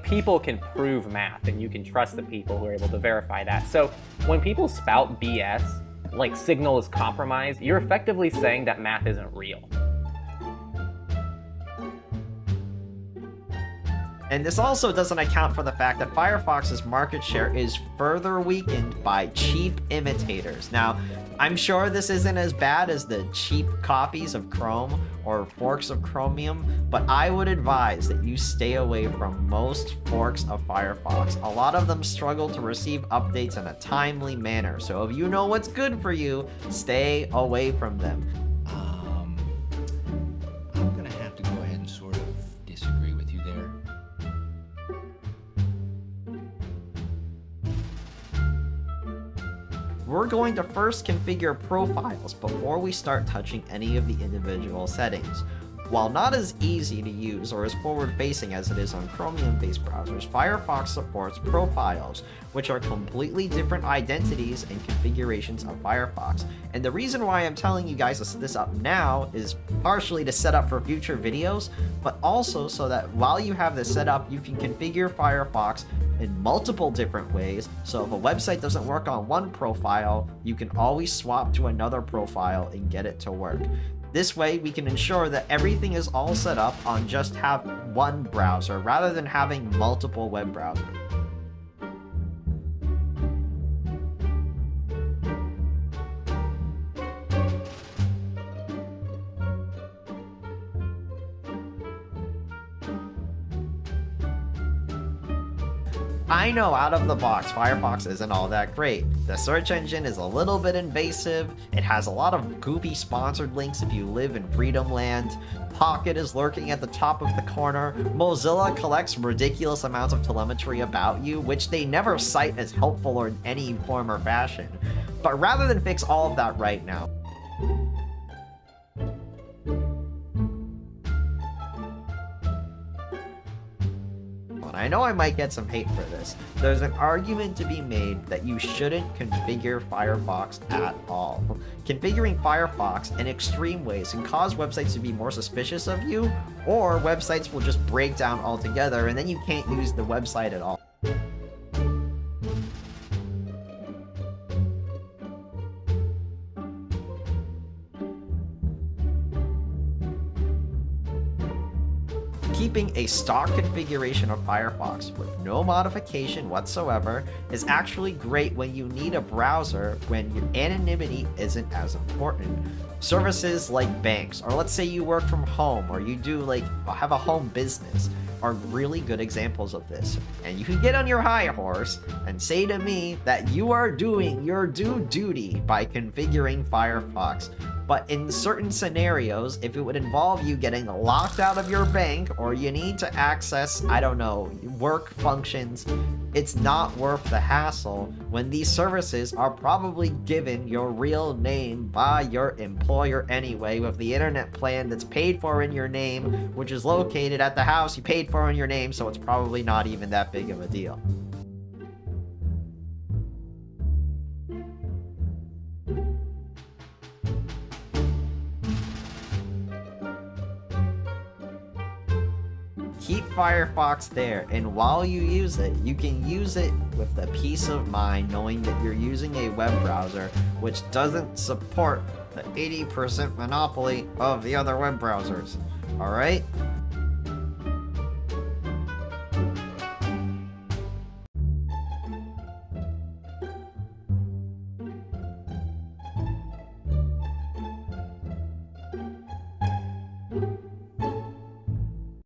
People can prove math, and you can trust the people who are able to verify that. So when people spout BS, like signal is compromised, you're effectively saying that math isn't real. And this also doesn't account for the fact that Firefox's market share is further weakened by cheap imitators. Now, I'm sure this isn't as bad as the cheap copies of Chrome or forks of Chromium, but I would advise that you stay away from most forks of Firefox. A lot of them struggle to receive updates in a timely manner, so if you know what's good for you, stay away from them. I'm gonna have to go ahead and sort of disagree with you there. We're going to first configure profiles before we start touching any of the individual settings. While not as easy to use or as forward-facing as it is on Chromium-based browsers, Firefox supports profiles, which are completely different identities and configurations of Firefox. And the reason why I'm telling you guys to set this up now is partially to set up for future videos, but also so that while you have this set up, you can configure Firefox in multiple different ways. So if a website doesn't work on one profile, you can always swap to another profile and get it to work. This way, we can ensure that everything is all set up on just have one browser rather than having multiple web browsers. I know out of the box, Firefox isn't all that great. The search engine is a little bit invasive, it has a lot of goofy sponsored links if you live in Freedom Land, Pocket is lurking at the top of the corner, Mozilla collects ridiculous amounts of telemetry about you, which they never cite as helpful or in any form or fashion. But rather than fix all of that right now, I know I might get some hate for this. There's an argument to be made that you shouldn't configure Firefox at all. Configuring Firefox in extreme ways can cause websites to be more suspicious of you, or websites will just break down altogether and then you can't use the website at all. Keeping a stock configuration of Firefox with no modification whatsoever is actually great when you need a browser when your anonymity isn't as important. Services like banks, or let's say you work from home, or you do have a home business, are really good examples of this. And you can get on your high horse and say to me that you are doing your due duty by configuring Firefox. But in certain scenarios, if it would involve you getting locked out of your bank, or you need to access, I don't know, work functions, it's not worth the hassle when these services are probably given your real name by your employer anyway, with the internet plan that's paid for in your name, which is located at the house you paid for in your name, so it's probably not even that big of a deal. Keep Firefox there, and while you use it, you can use it with the peace of mind knowing that you're using a web browser which doesn't support the 80% monopoly of the other web browsers. Alright?